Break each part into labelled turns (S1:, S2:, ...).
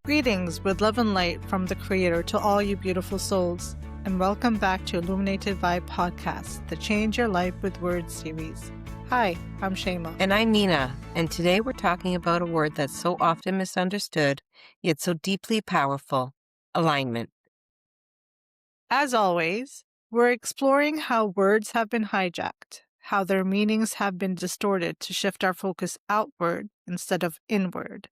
S1: Greetings with love and light from the Creator to all you beautiful souls, and welcome back to Illuminated Vibe Podcast, the Change Your Life with Words series. Hi, I'm Shema.
S2: And I'm Nina, and today we're talking about a word that's so often misunderstood, yet so deeply powerful: alignment.
S1: As always, we're exploring how words have been hijacked, how their meanings have been distorted to shift our focus outward instead of inward.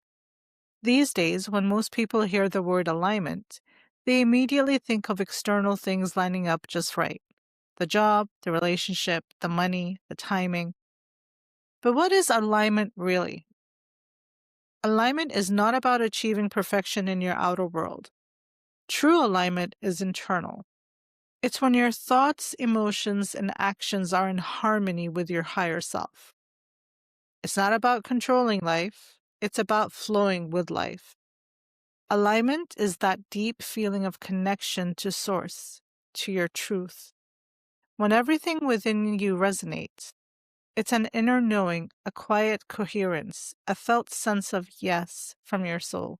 S1: These days, when most people hear the word alignment, they immediately think of external things lining up just right: the job, the relationship, the money, the timing. But what is alignment really? Alignment is not about achieving perfection in your outer world. True alignment is internal. It's when your thoughts, emotions, and actions are in harmony with your higher self. It's not about controlling life, it's about flowing with life. Alignment is that deep feeling of connection to Source, to your truth. When everything within you resonates, it's an inner knowing, a quiet coherence, a felt sense of yes from your soul.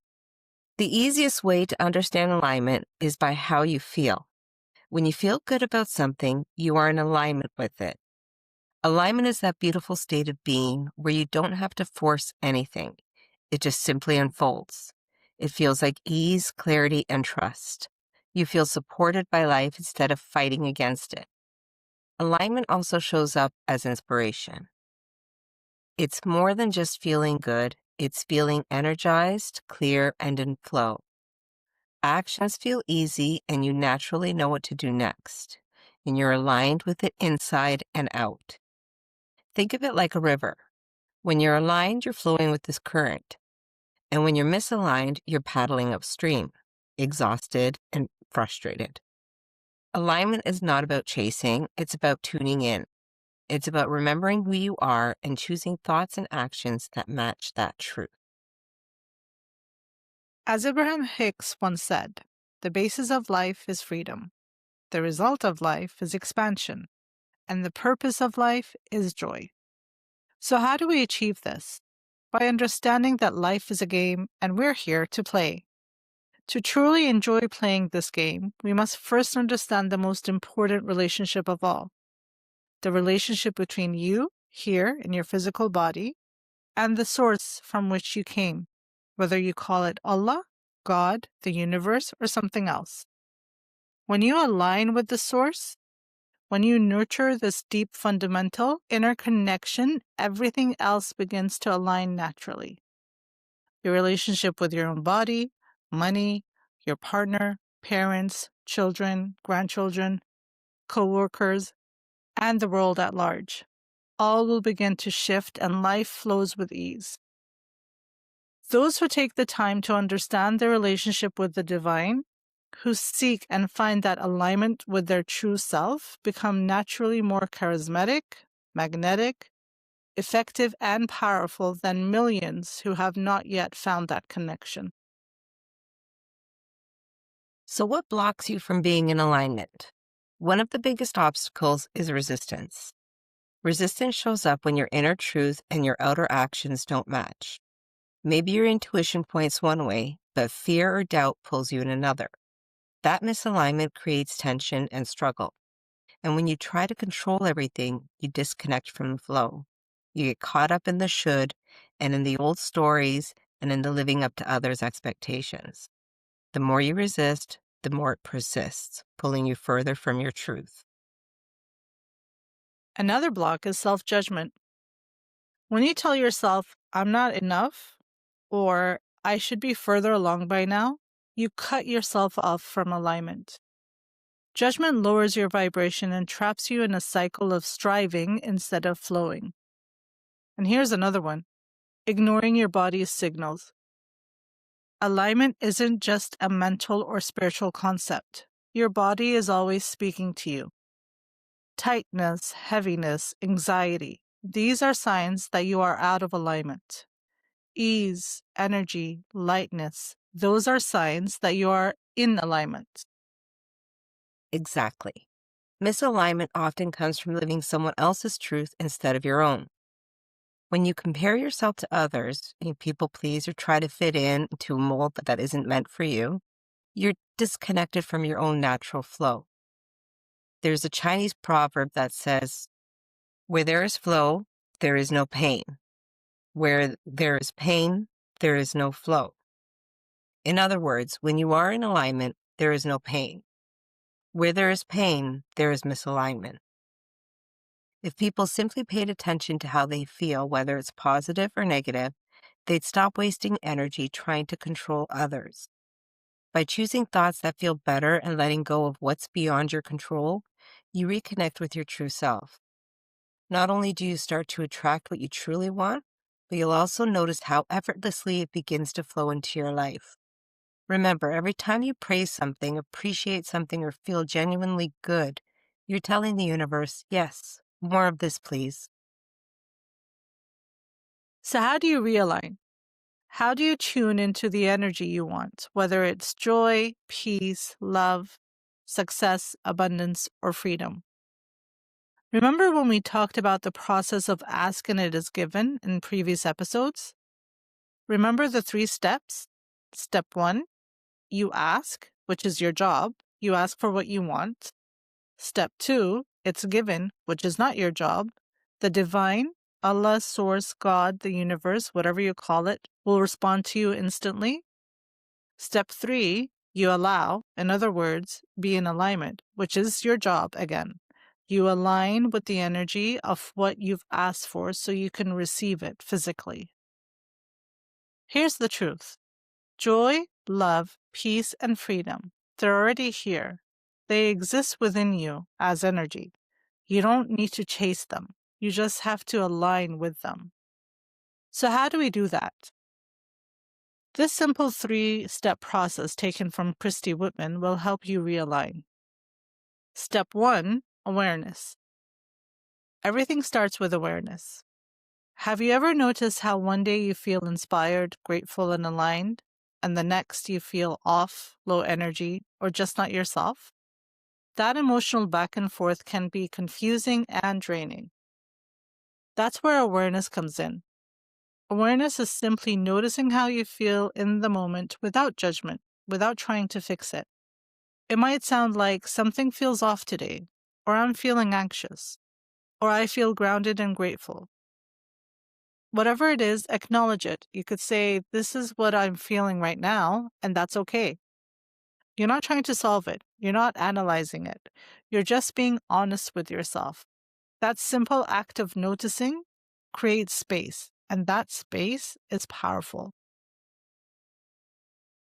S2: The easiest way to understand alignment is by how you feel. When you feel good about something, you are in alignment with it. Alignment is that beautiful state of being where you don't have to force anything. It just simply unfolds. It feels like ease, clarity, and trust. You feel supported by life instead of fighting against it. Alignment also shows up as inspiration. It's more than just feeling good. It's feeling energized, clear, and in flow. Actions feel easy and you naturally know what to do next, and you're aligned with it inside and out. Think of it like a river. When you're aligned, you're flowing with this current. And when you're misaligned, you're paddling upstream, exhausted and frustrated. Alignment is not about chasing, it's about tuning in. It's about remembering who you are and choosing thoughts and actions that match that truth.
S1: As Abraham Hicks once said, the basis of life is freedom. The result of life is expansion. And the purpose of life is joy. So how do we achieve this? By understanding that life is a game and we're here to play. To truly enjoy playing this game, we must first understand the most important relationship of all: the relationship between you, here in your physical body, and the source from which you came, whether you call it Allah, God, the universe, or something else. When you align with the source, when you nurture this deep fundamental inner connection, everything else begins to align naturally. Your relationship with your own body, money, your partner, parents, children, grandchildren, co-workers, and the world at large. All will begin to shift and life flows with ease. Those who take the time to understand their relationship with the divine, who seek and find that alignment with their true self, become naturally more charismatic, magnetic, effective, and powerful than millions who have not yet found that connection.
S2: So what blocks you from being in alignment? One of the biggest obstacles is resistance. Resistance shows up when your inner truth and your outer actions don't match. Maybe your intuition points one way, but fear or doubt pulls you in another. That misalignment creates tension and struggle. And when you try to control everything, you disconnect from the flow. You get caught up in the should and in the old stories and in the living up to others' expectations. The more you resist, the more it persists, pulling you further from your truth.
S1: Another block is self-judgment. When you tell yourself, I'm not enough, or I should be further along by now, you cut yourself off from alignment. Judgment lowers your vibration and traps you in a cycle of striving instead of flowing. And here's another one: ignoring your body's signals. Alignment isn't just a mental or spiritual concept. Your body is always speaking to you. Tightness, heaviness, anxiety, these are signs that you are out of alignment. Ease, energy, lightness, those are signs that you are in alignment.
S2: Exactly. Misalignment often comes from living someone else's truth instead of your own. When you compare yourself to others, you people please or try to fit in into a mold that isn't meant for you, you're disconnected from your own natural flow. There's a Chinese proverb that says, where there is flow, there is no pain. Where there is pain, there is no flow. In other words, when you are in alignment, there is no pain. Where there is pain, there is misalignment. If people simply paid attention to how they feel, whether it's positive or negative, they'd stop wasting energy trying to control others. By choosing thoughts that feel better and letting go of what's beyond your control, you reconnect with your true self. Not only do you start to attract what you truly want, but you'll also notice how effortlessly it begins to flow into your life. Remember, every time you praise something, appreciate something, or feel genuinely good, you're telling the universe, yes, more of this, please.
S1: So, how do you realign? How do you tune into the energy you want, whether it's joy, peace, love, success, abundance, or freedom? Remember when we talked about the process of ask and it is given in previous episodes? Remember the 3 steps? Step 1, you ask, which is your job. You ask for what you want. Step 2, it's given, which is not your job. The divine, Allah, source, God, the universe, whatever you call it, will respond to you instantly. Step 3, you allow, in other words, be in alignment, which is your job again. You align with the energy of what you've asked for so you can receive it physically. Here's the truth. Joy, love, peace, and freedom, they're already here. They exist within you as energy. You don't need to chase them. You just have to align with them. So how do we do that? This simple 3-step process taken from Christy Whitman will help you realign. Step 1, awareness. Everything starts with awareness. Have you ever noticed how one day you feel inspired, grateful, and aligned, and the next you feel off, low energy, or just not yourself? That emotional back and forth can be confusing and draining. That's where awareness comes in. Awareness is simply noticing how you feel in the moment without judgment, without trying to fix it. It might sound like something feels off today, or I'm feeling anxious, or I feel grounded and grateful. Whatever it is, acknowledge it. You could say, this is what I'm feeling right now, and that's okay. You're not trying to solve it. You're not analyzing it. You're just being honest with yourself. That simple act of noticing creates space, and that space is powerful.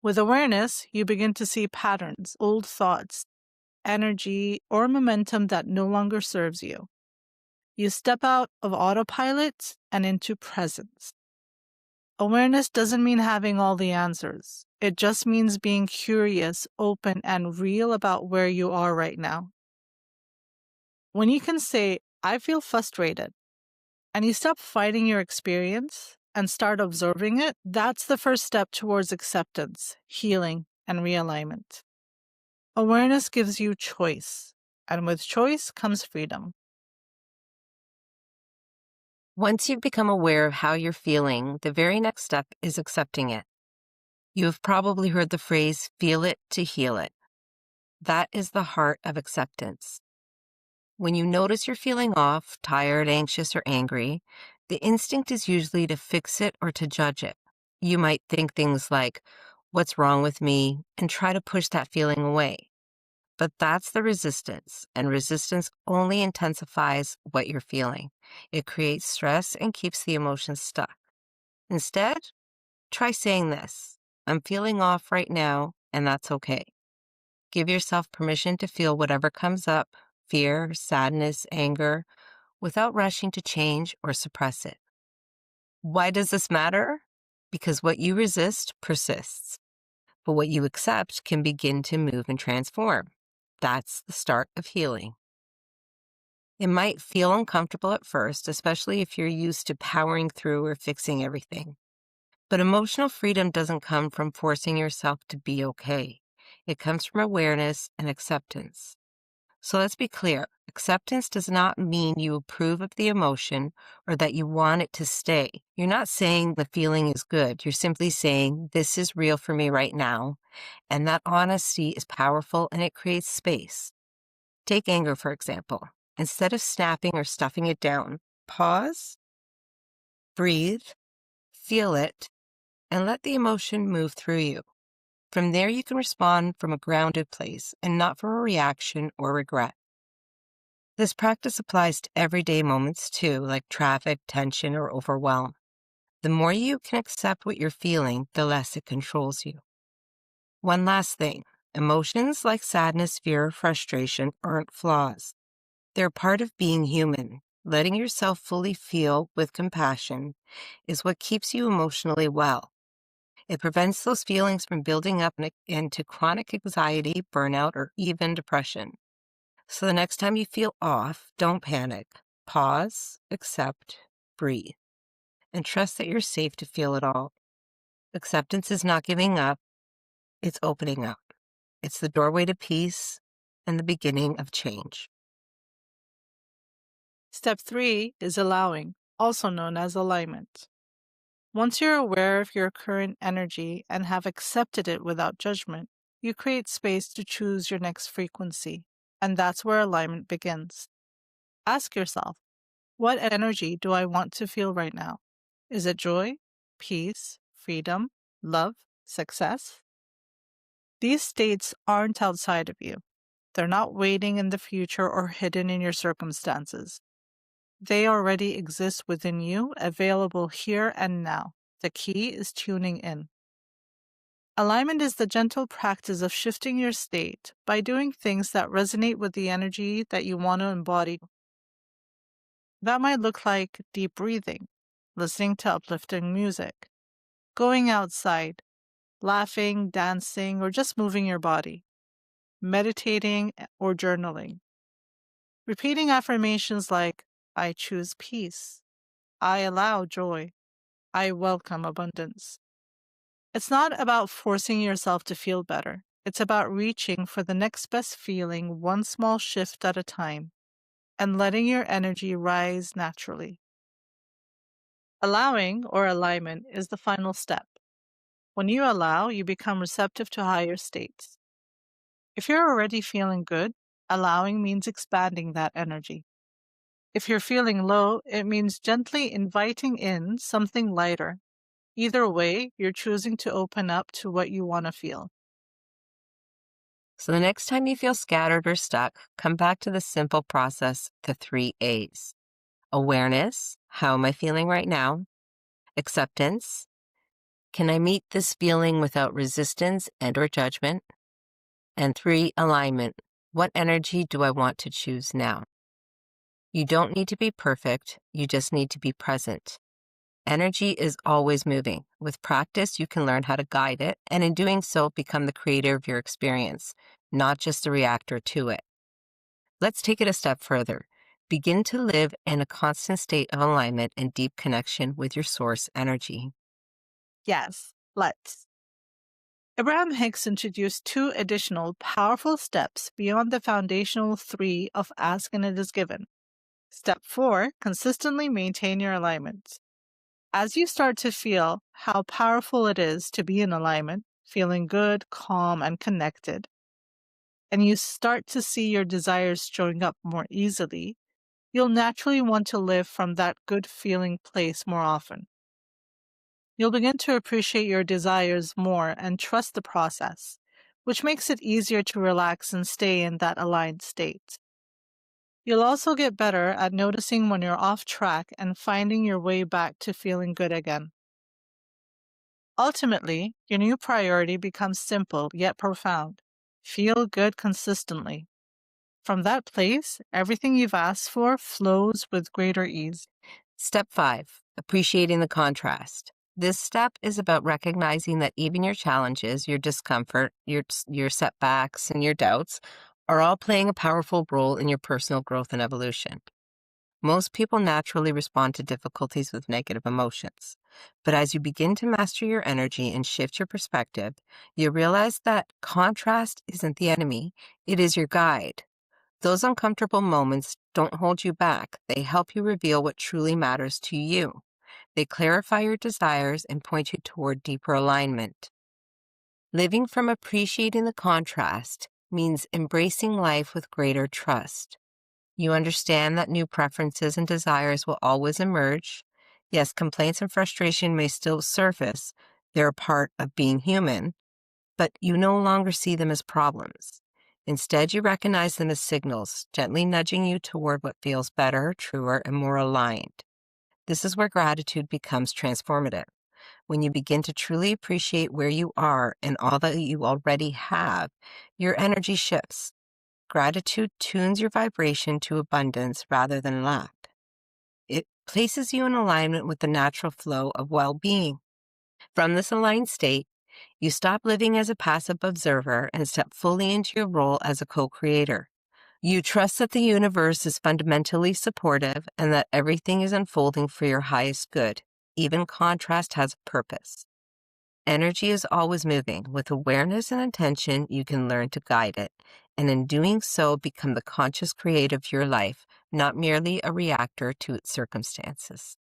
S1: With awareness, you begin to see patterns, old thoughts, energy, or momentum that no longer serves you. You step out of autopilot and into presence. Awareness doesn't mean having all the answers. It just means being curious, open, and real about where you are right now. When you can say, I feel frustrated, and you stop fighting your experience and start observing it, that's the first step towards acceptance, healing, and realignment. Awareness gives you choice, and with choice comes freedom.
S2: Once you've become aware of how you're feeling, the very next step is accepting it. You have probably heard the phrase, feel it to heal it. That is the heart of acceptance. When you notice you're feeling off, tired, anxious, or angry, the instinct is usually to fix it or to judge it. You might think things like, what's wrong with me, and try to push that feeling away. But that's the resistance, and resistance only intensifies what you're feeling. It creates stress and keeps the emotions stuck. Instead, try saying this, I'm feeling off right now, and that's okay. Give yourself permission to feel whatever comes up, fear, sadness, anger, without rushing to change or suppress it. Why does this matter? Because what you resist persists, but what you accept can begin to move and transform. That's the start of healing. It might feel uncomfortable at first, especially if you're used to powering through or fixing everything. But emotional freedom doesn't come from forcing yourself to be okay. It comes from awareness and acceptance. So let's be clear. Acceptance does not mean you approve of the emotion or that you want it to stay. You're not saying the feeling is good. You're simply saying, this is real for me right now. And that honesty is powerful and it creates space. Take anger, for example. Instead of snapping or stuffing it down, pause, breathe, feel it, and let the emotion move through you. From there, you can respond from a grounded place and not from a reaction or regret. This practice applies to everyday moments too, like traffic, tension, or overwhelm. The more you can accept what you're feeling, the less it controls you. One last thing, emotions like sadness, fear, or frustration aren't flaws. They're part of being human. Letting yourself fully feel with compassion is what keeps you emotionally well. It prevents those feelings from building up into chronic anxiety, burnout, or even depression. So the next time you feel off, don't panic. Pause, accept, breathe, and trust that you're safe to feel it all. Acceptance is not giving up, it's opening up. It's the doorway to peace and the beginning of change.
S1: Step 3 is allowing, also known as alignment. Once you're aware of your current energy and have accepted it without judgment, you create space to choose your next frequency, and that's where alignment begins. Ask yourself, what energy do I want to feel right now? Is it joy, peace, freedom, love, success? These states aren't outside of you. They're not waiting in the future or hidden in your circumstances. They already exist within you, available here and now. The key is tuning in. Alignment is the gentle practice of shifting your state by doing things that resonate with the energy that you want to embody. That might look like deep breathing, listening to uplifting music, going outside, laughing, dancing, or just moving your body, meditating or journaling. Repeating affirmations like, I choose peace, I allow joy, I welcome abundance. It's not about forcing yourself to feel better. It's about reaching for the next best feeling one small shift at a time and letting your energy rise naturally. Allowing or alignment is the final step. When you allow, you become receptive to higher states. If you're already feeling good, allowing means expanding that energy. If you're feeling low, it means gently inviting in something lighter. Either way, you're choosing to open up to what you want to feel.
S2: So the next time you feel scattered or stuck, come back to the simple process, the 3 A's. Awareness, how am I feeling right now? Acceptance, can I meet this feeling without resistance and or judgment? And 3, alignment, what energy do I want to choose now? You don't need to be perfect, you just need to be present. Energy is always moving. With practice, you can learn how to guide it, and in doing so, become the creator of your experience, not just a reactor to it. Let's take it a step further. Begin to live in a constant state of alignment and deep connection with your source energy.
S1: Yes, let's. Abraham Hicks introduced 2 additional powerful steps beyond the foundational 3 of ask and it is given. Step 4, consistently maintain your alignment. As you start to feel how powerful it is to be in alignment, feeling good, calm, and connected, and you start to see your desires showing up more easily, you'll naturally want to live from that good feeling place more often. You'll begin to appreciate your desires more and trust the process, which makes it easier to relax and stay in that aligned state. You'll also get better at noticing when you're off track and finding your way back to feeling good again. Ultimately, your new priority becomes simple yet profound. Feel good consistently. From that place, everything you've asked for flows with greater ease.
S2: Step 5, appreciating the contrast. This step is about recognizing that even your challenges, your discomfort, your setbacks, and your doubts are all playing a powerful role in your personal growth and evolution. Most people naturally respond to difficulties with negative emotions. But as you begin to master your energy and shift your perspective, you realize that contrast isn't the enemy, it is your guide. Those uncomfortable moments don't hold you back. They help you reveal what truly matters to you. They clarify your desires and point you toward deeper alignment. Living from appreciating the contrast means embracing life with greater trust. You understand that new preferences and desires will always emerge. Yes, complaints and frustration may still surface. They're a part of being human, but you no longer see them as problems. Instead, you recognize them as signals, gently nudging you toward what feels better, truer, and more aligned. This is where gratitude becomes transformative. When you begin to truly appreciate where you are and all that you already have, your energy shifts. Gratitude tunes your vibration to abundance rather than lack. It places you in alignment with the natural flow of well-being. From this aligned state, you stop living as a passive observer and step fully into your role as a co-creator. You trust that the universe is fundamentally supportive and that everything is unfolding for your highest good. Even contrast has a purpose. Energy is always moving. With awareness and intention, you can learn to guide it, and in doing so, become the conscious creator of your life, not merely a reactor to its circumstances.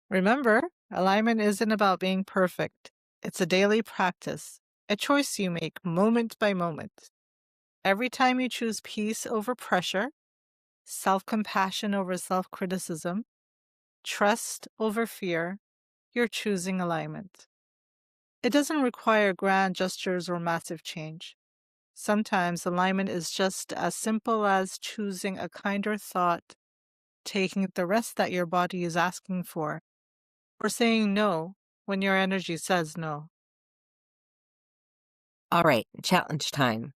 S1: Remember, alignment isn't about being perfect. It's a daily practice, a choice you make moment by moment. Every time you choose peace over pressure, self-compassion over self-criticism, trust over fear, you're choosing alignment. It doesn't require grand gestures or massive change. Sometimes alignment is just as simple as choosing a kinder thought, taking the rest that your body is asking for, or saying no when your energy says no.
S2: All right, challenge time.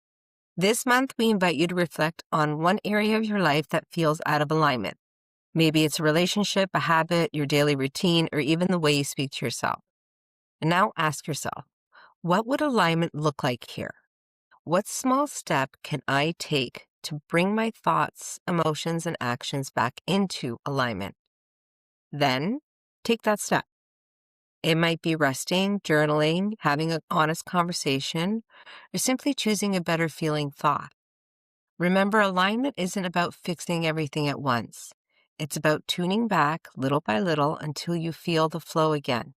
S2: This month, we invite you to reflect on one area of your life that feels out of alignment. Maybe it's a relationship, a habit, your daily routine, or even the way you speak to yourself. And now ask yourself, what would alignment look like here? What small step can I take to bring my thoughts, emotions, and actions back into alignment? Then take that step. It might be resting, journaling, having an honest conversation, or simply choosing a better feeling thought. Remember, alignment isn't about fixing everything at once. It's about tuning back little by little until you feel the flow again.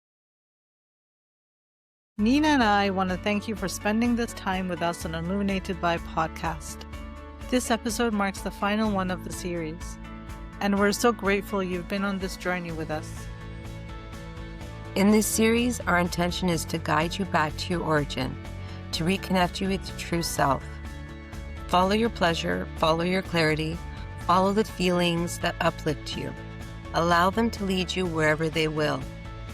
S1: Nina and I want to thank you for spending this time with us on Illuminated Vibe podcast. This episode marks the final one of the series, and we're so grateful you've been on this journey with us.
S2: In this series, our intention is to guide you back to your origin, to reconnect you with your true self. Follow your pleasure, follow your clarity, follow the feelings that uplift you. Allow them to lead you wherever they will.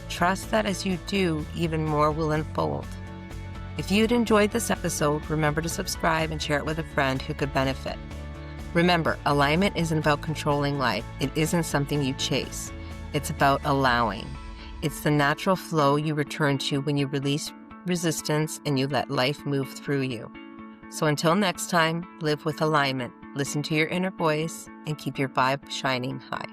S2: Trust that as you do, even more will unfold. If you'd enjoyed this episode, remember to subscribe and share it with a friend who could benefit. Remember, alignment isn't about controlling life. It isn't something you chase. It's about allowing. It's the natural flow you return to when you release resistance and you let life move through you. So until next time, live with alignment, listen to your inner voice, and keep your vibe shining high.